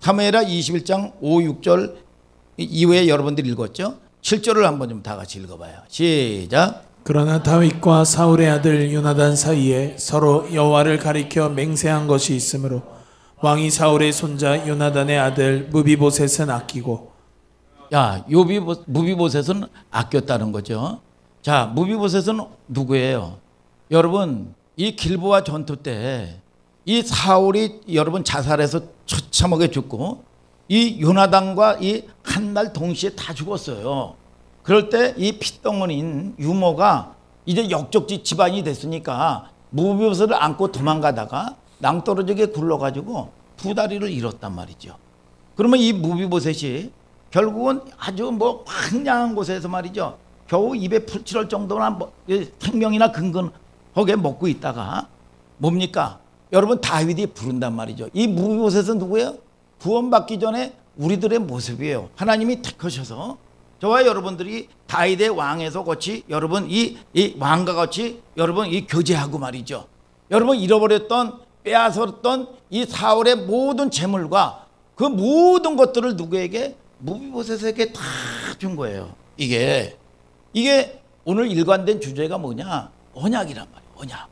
사무엘하 21장 5, 6절 이후에 여러분들이 읽었죠? 7절을 한번 좀 다 같이 읽어봐요. 시작. 그러나 다윗과 사울의 아들 요나단 사이에 서로 여호와를 가리켜 맹세한 것이 있으므로 왕이 사울의 손자 요나단의 아들 무비보셋은 아끼고. 야, 무비보셋은 아꼈다는 거죠. 자, 무비보셋은 누구예요? 여러분, 이 길보아 전투 때 이 사울이 여러분 자살해서 처참하게 죽고 이 요나단과 이 한 날 동시에 다 죽었어요. 그럴 때 이 핏덩어리인 유모가 이제 역적지 집안이 됐으니까 무비보셋을 안고 도망가다가 낭떠러지게 굴러가지고 2다리를 잃었단 말이죠. 그러면 이 무비보셋이 결국은 아주 뭐 황량한 곳에서 말이죠. 겨우 입에 풀칠할 정도나 생명이나 근근하게 먹고 있다가 뭡니까? 여러분, 다윗이 부른단 말이죠. 이 무비보셋은 누구예요? 구원받기 전에 우리들의 모습이에요. 하나님이 택하셔서 저와 여러분들이 다윗의 왕에서 같이 여러분 이 왕과 같이 여러분 이 교제하고 말이죠. 여러분 잃어버렸던 빼앗았던 이 사울의 모든 재물과 그 모든 것들을 누구에게? 무비보셋에게 다 준 거예요. 이게 오늘 일관된 주제가 뭐냐? 언약이란 말이에요. 언약.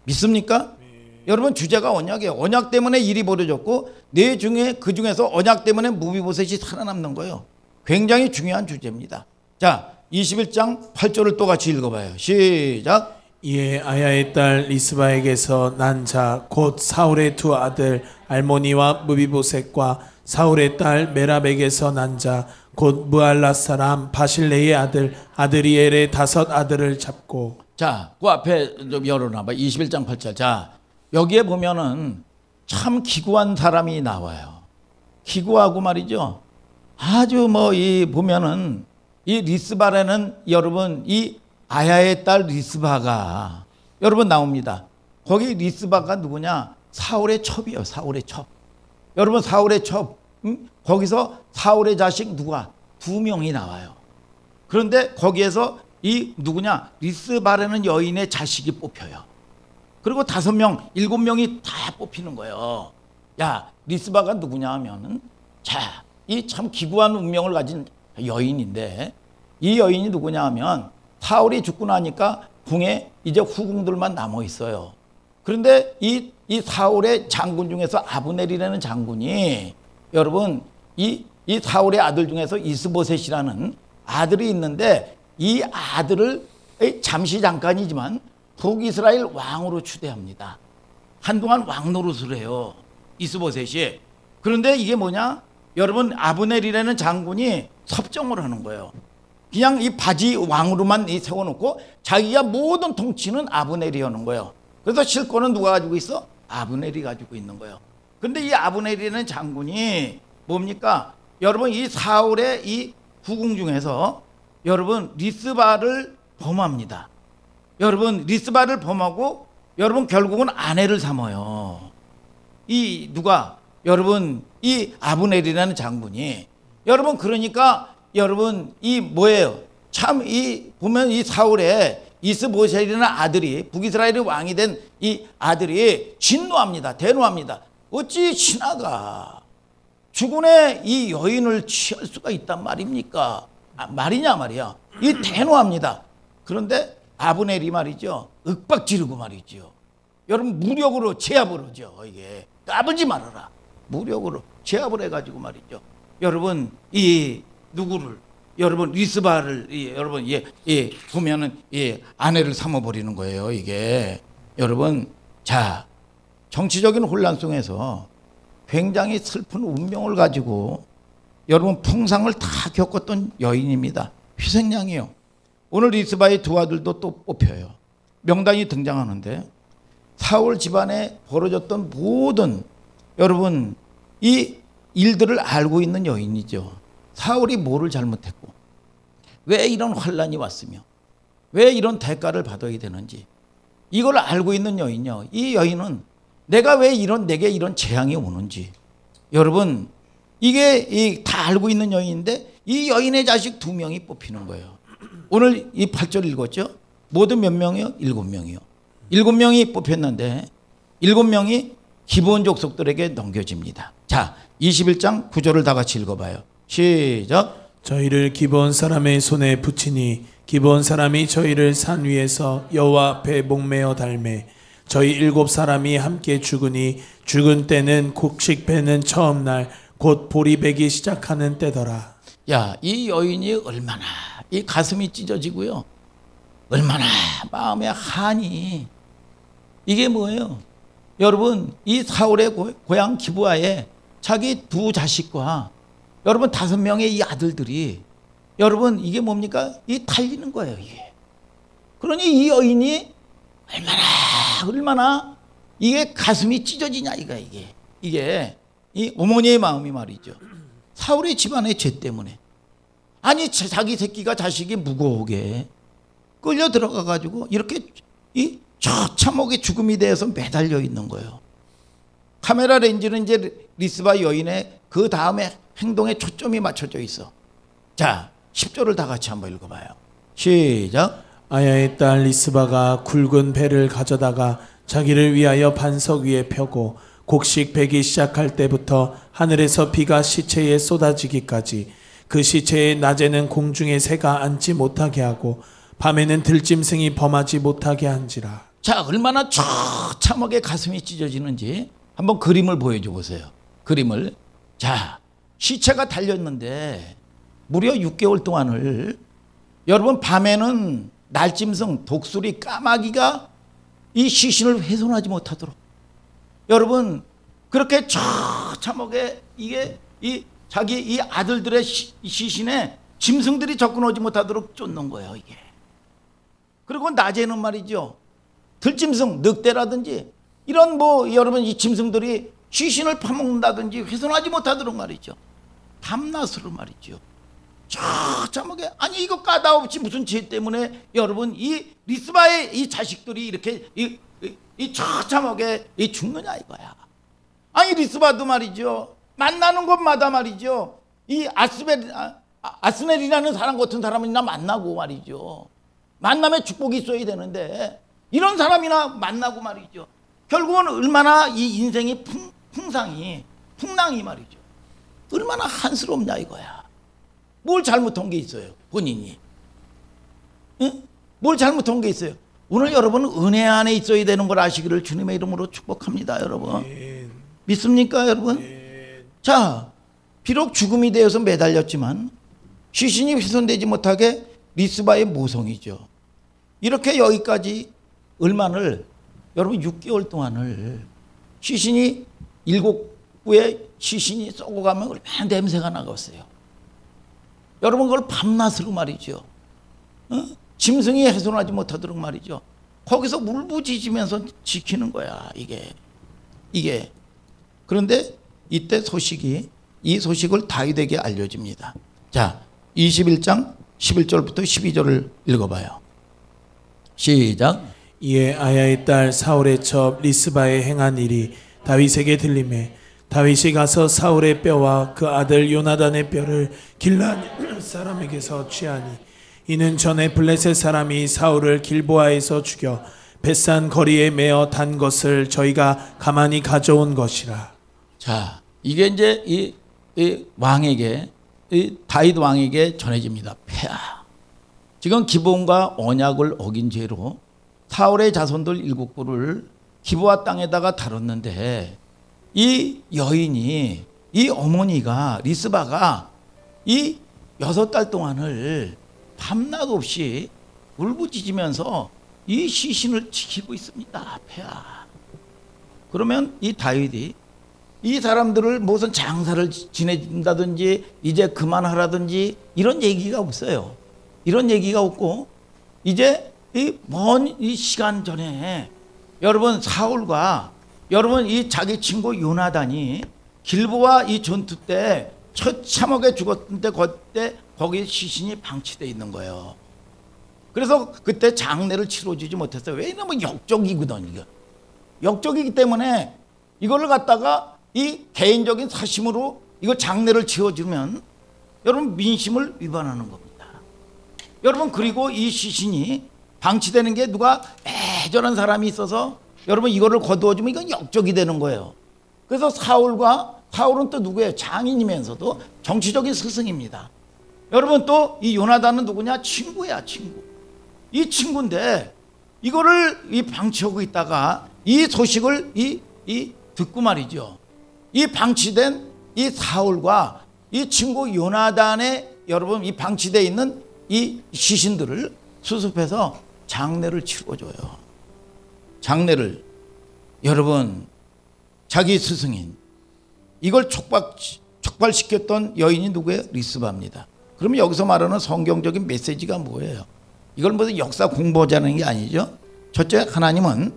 믿습니까? 여러분, 주제가 언약이에요. 언약 때문에 일이 벌어졌고 그 중에서 언약 때문에 무비보셋이 살아남는 거예요. 굉장히 중요한 주제입니다. 자, 21장 8절을 또 같이 읽어봐요. 시작. 이에 아야의 딸 리스바에게서 난 자 곧 사울의 두 아들 알모니와 무비보셋과 사울의 딸 메랍에게서 난 자 곧 무알라 사람 바실레의 아들 아드리엘의 5 아들을 잡고. 자, 그 앞에 좀 열어놔봐. 21장 8절. 자, 여기에 보면은 참 기구한 사람이 나와요. 기구하고 말이죠. 아주 뭐 이 보면은 이 리스바라는 여러분 이 아야의 딸 리스바가 여러분 나옵니다. 거기 리스바가 누구냐? 사울의 첩이요. 사울의 첩. 여러분 사울의 첩. 거기서 사울의 자식 누가? 2명이 나와요. 그런데 거기에서 이 누구냐? 리스바라는 여인의 자식이 뽑혀요. 그리고 5명, 7명이 다 뽑히는 거예요. 야, 리스바가 누구냐 하면은 자, 이 참 기구한 운명을 가진 여인인데 이 여인이 누구냐 하면 사울이 죽고 나니까 궁에 이제 후궁들만 남아 있어요. 그런데 이 사울의 장군 중에서 아브넬이라는 장군이 여러분 이 사울의 아들 중에서 이스보셋이라는 아들이 있는데 이 아들을 잠시 잠깐이지만 북이스라엘 왕으로 추대합니다. 한동안 왕 노릇을 해요. 이스보셋이. 그런데 이게 뭐냐? 여러분 아브넬이라는 장군이 섭정을 하는 거예요. 그냥 이 바지 왕으로만 세워놓고 자기가 모든 통치는 아브넬이 하는 거예요. 그래서 실권은 누가 가지고 있어? 아브넬이 가지고 있는 거예요. 그런데 이 아브넬이라는 장군이 뭡니까? 여러분 이 사울의 이 후궁 중에서 여러분 리스바를 범합니다. 여러분 리스바를 범하고 여러분 결국은 아내를 삼아요. 이 누가? 여러분 이 아브넬이라는 장군이. 여러분 그러니까 여러분 이 뭐예요? 참 이 보면 이 사울의 이스보셋이라는 아들이 북이스라엘의 왕이 된 이 아들이 진노합니다. 대노합니다. 어찌 신하가 주군의 이 여인을 취할 수가 있단 말입니까? 말이냐 말이야. 이 대노합니다. 그런데 아브넬이 말이죠. 윽박 지르고 말이죠. 여러분 무력으로 제압을 하죠. 이게 까불지 말아라. 무력으로 제압을 해가지고 말이죠. 여러분 이 누구를 여러분 리스바를 여러분 보면은 아내를 삼아버리는 거예요. 이게 여러분 자 정치적인 혼란 속에서 굉장히 슬픈 운명을 가지고 여러분 풍상을 다 겪었던 여인입니다. 희생양이요. 오늘 리스바의 2 아들도 또 뽑혀요. 명단이 등장하는데 사울 집안에 벌어졌던 모든 여러분 이 일들을 알고 있는 여인이죠. 사울이 뭐를 잘못했고 왜 이런 환란이 왔으며 왜 이런 대가를 받아야 되는지 이걸 알고 있는 여인이요. 이 여인은 내가 왜 내게 이런 재앙이 오는지 여러분 이게 다 알고 있는 여인인데 이 여인의 자식 2명이 뽑히는 거예요. 오늘 이 8절 읽었죠? 모두 몇 명이요? 7명이요. 7명이 뽑혔는데 7명이 기본 족속들에게 넘겨집니다. 자, 21장 9절을 다 같이 읽어봐요. 시작. 저희를 기브온 사람의 손에 붙이니 기브온 사람이 저희를 산 위에서 여호와 앞에 목매어 달매 저희 7 사람이 함께 죽으니 죽은 때는 곡식 베는 처음 날 곧 보리 베기 시작하는 때더라. 야, 이 여인이 얼마나 이 가슴이 찢어지고요. 얼마나 마음에 한이 이게 뭐예요? 여러분 이 사울의 고향 기브아에 자기 2 자식과 여러분 5명의 이 아들들이 여러분 이게 뭡니까? 이 달리는 거예요. 이게. 그러니 이 여인이 얼마나 이게 가슴이 찢어지냐 이게 이 어머니의 마음이 말이죠. 사울의 집안의 죄 때문에 아니 자기 새끼가 자식이 무고하게 끌려 들어가 가지고 이렇게 이 처참하게 죽음이 대해서 매달려 있는 거예요. 카메라 렌즈는 이제 리스바 여인의 그 다음에 행동에 초점이 맞춰져 있어. 자, 10절을 다 같이 한번 읽어봐요. 시작. 아야의 딸 리스바가 굵은 배를 가져다가 자기를 위하여 반석 위에 펴고 곡식 베기 시작할 때부터 하늘에서 비가 시체에 쏟아지기까지 그 시체에 낮에는 공중에 새가 앉지 못하게 하고 밤에는 들짐승이 범하지 못하게 한지라. 자, 얼마나 처참하게 가슴이 찢어지는지 한번 그림을 보여줘 보세요. 그림을. 자, 시체가 달렸는데 무려 6개월 동안을 여러분 밤에는 날짐승, 독수리, 까마귀가 이 시신을 훼손하지 못하도록 여러분 그렇게 처참하게 이게 이 자기 이 아들들의 시신에 짐승들이 접근하지 못하도록 쫓는 거예요 이게. 그리고 낮에는 말이죠 들짐승, 늑대라든지 이런 뭐 여러분 이 짐승들이 시신을 파먹는다든지 훼손하지 못하도록 말이죠 밤낮으로 말이죠 처참하게. 아니 이거 까다없이 무슨 죄 때문에 여러분 이 리스바의 이 자식들이 이렇게 이 처참하게 이 죽느냐 이거야. 아니 리스바도 말이죠 만나는 곳마다 말이죠 이 아스넬이라는 사람 같은 사람이나 만나고 말이죠 만남에 축복이 있어야 되는데 이런 사람이나 만나고 말이죠 결국은 얼마나 이 인생이 풍랑이 말이죠 얼마나 한스럽냐 이거야. 뭘 잘못한 게 있어요 본인이? 응? 뭘 잘못한 게 있어요? 오늘 여러분은 은혜 안에 있어야 되는 걸 아시기를 주님의 이름으로 축복합니다 여러분. 믿습니까 여러분? 자, 비록 죽음이 되어서 매달렸지만 시신이 훼손되지 못하게 리스바의 모성이죠. 이렇게 여기까지 얼마를 여러분 6개월 동안을 시신이 7구의 시신이 썩어 가면 얼마나 냄새가 나겠어요. 여러분 그걸 밤낮으로 말이죠. 짐승이 훼손하지 못하도록 말이죠. 거기서 울부짖으면서 지키는 거야 이게. 그런데 이때 이 소식을 다윗에게 알려집니다. 자, 21장 11절부터 12절을 읽어봐요. 시작. 이에 아야의 딸 사울의 첩 리스바에 행한 일이 다윗에게 들림에 다윗이 가서 사울의 뼈와 그 아들 요나단의 뼈를 길르앗 사람에게서 취하니 이는 전에 블레셋 사람이 사울을 길보아에서 죽여 벳산 거리에 메어 단 것을 저희가 가만히 가져온 것이라. 자, 이게 이제 이 왕에게 이 다윗 왕에게 전해집니다. 폐하. 지금 기브온과 언약을 어긴 죄로 사울의 자손들 7구를 기브아 땅에다가 다뤘는데 이 여인이 이 어머니가 리스바가 이 6달 동안을 밤낮 없이 울부짖으면서 이 시신을 지키고 있습니다. 폐하. 그러면 이 다윗이 이 사람들을 무슨 장사를 지내준다든지 이제 그만하라든지 이런 얘기가 없어요. 이런 얘기가 없고 이제 먼 이 시간 전에 여러분 사울과 여러분 이 자기 친구 요나단이 길보아 이 전투 때 처참하게 죽었는데 그때 거기 시신이 방치되어 있는 거예요. 그래서 그때 장례를 치러주지 못했어요. 왜냐면 역적이거든 이거. 역적이기 때문에 이거를 갖다가 이 개인적인 사심으로 이거 장례를 치러주면 여러분 민심을 위반하는 겁니다. 여러분 그리고 이 시신이 방치되는 게 누가 애절한 사람이 있어서 여러분 이거를 거두어주면 이건 역적이 되는 거예요. 그래서 사울은 또 누구예요? 장인이면서도 정치적인 스승입니다. 여러분 또 이 요나단은 누구냐? 친구야 친구. 이 친구인데 이거를 이 방치하고 있다가 이 소식을 듣고 말이죠. 이 방치된 이 사울과 이 친구 요나단의 여러분 이 방치되어 있는 이 시신들을 수습해서 장례를 치러줘요. 장례를 여러분 자기 스승인 이걸 촉발시켰던 여인이 누구예요? 리스바입니다. 그러면 여기서 말하는 성경적인 메시지가 뭐예요? 이걸 무슨 역사 공부하자는 게 아니죠. 첫째, 하나님은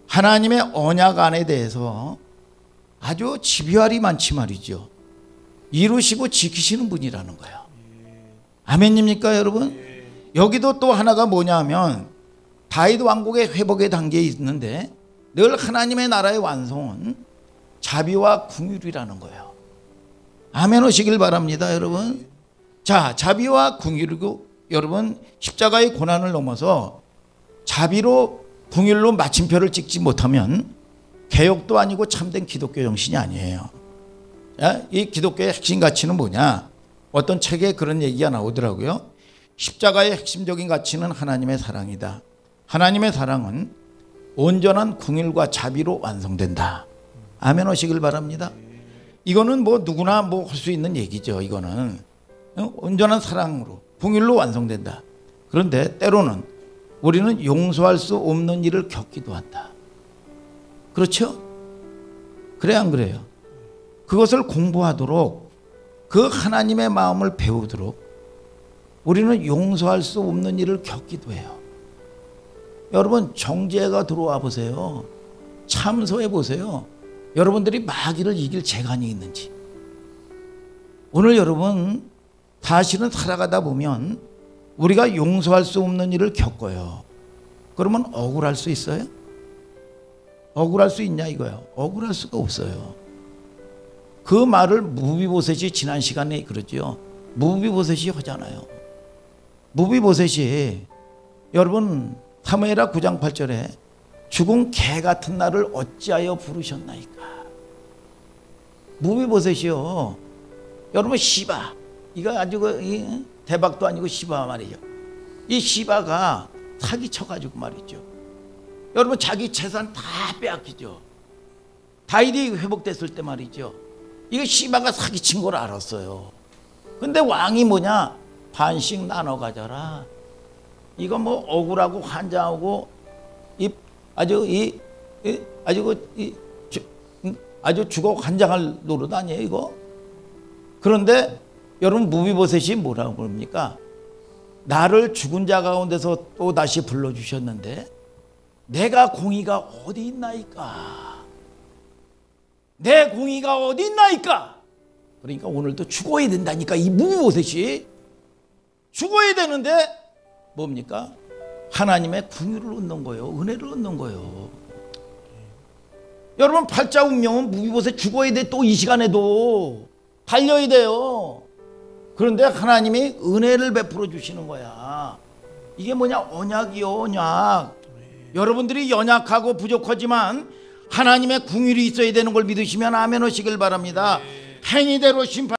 하나님의 언약 안에 대해서 아주 집요할이 많지 말이죠. 이루시고 지키시는 분이라는 거예요. 아멘입니까 여러분? 여기도 또 하나가 뭐냐면 다윗 왕국의 회복의 단계에 있는데 늘 하나님의 나라의 완성은 자비와 긍휼이라는 거예요. 아멘 하시길 바랍니다 여러분. 자, 자비와 긍휼이고 여러분 십자가의 고난을 넘어서 자비로 긍휼로 마침표를 찍지 못하면 개혁도 아니고 참된 기독교 정신이 아니에요. 이 기독교의 핵심 가치는 뭐냐? 어떤 책에 그런 얘기가 나오더라고요. 십자가의 핵심적인 가치는 하나님의 사랑이다. 하나님의 사랑은 온전한 긍휼과 자비로 완성된다. 아멘 하시길 바랍니다. 이거는 뭐 누구나 뭐 할 수 있는 얘기죠. 이거는 온전한 사랑으로 긍휼로 완성된다. 그런데 때로는 우리는 용서할 수 없는 일을 겪기도 한다. 그렇죠? 그래 안 그래요? 그것을 공부하도록 그 하나님의 마음을 배우도록 우리는 용서할 수 없는 일을 겪기도 해요. 여러분 정죄가 들어와 보세요. 참소해 보세요. 여러분들이 마귀를 이길 재간이 있는지. 오늘 여러분 다시는 살아가다 보면 우리가 용서할 수 없는 일을 겪어요. 그러면 억울할 수 있어요? 억울할 수 있냐 이거요. 억울할 수가 없어요. 그 말을 무비보셋이 지난 시간에 그러죠. 무비보셋이 하잖아요. 무비보셋이 여러분 사무엘하 9장 8절에 죽은 개 같은 나를 어찌하여 부르셨나이까. 무비보셋이요. 여러분 시바 이거 아주 대박도 아니고 시바 말이죠. 이 시바가 사기쳐가지고 말이죠. 여러분 자기 재산 다 빼앗기죠. 다윗이 회복됐을 때 말이죠. 이거 시바가 사기친 걸 알았어요. 근데 왕이 뭐냐? 반씩 나눠 가져라. 이거 뭐 억울하고 환장하고 아주 죽어 환장할 노릇 아니에요 이거? 그런데 여러분 무비보셋이 뭐라고 그럽니까? 나를 죽은 자 가운데서 또 다시 불러주셨는데 내가 공의가 어디 있나이까? 내 공의가 어디 있나이까? 그러니까 오늘도 죽어야 된다니까. 이 무비보셋이 죽어야 되는데 뭡니까? 하나님의 긍휼을 얻는 거예요. 은혜를 얻는 거예요. 여러분 팔자 운명은 무비보셋 죽어야 돼. 또 이 시간에도 달려야 돼요. 그런데 하나님이 은혜를 베풀어 주시는 거야. 이게 뭐냐? 언약이요, 언약. 여러분들이 연약하고 부족하지만 하나님의 긍휼이 있어야 되는 걸 믿으시면 아멘 하시길 바랍니다. 행위대로 심판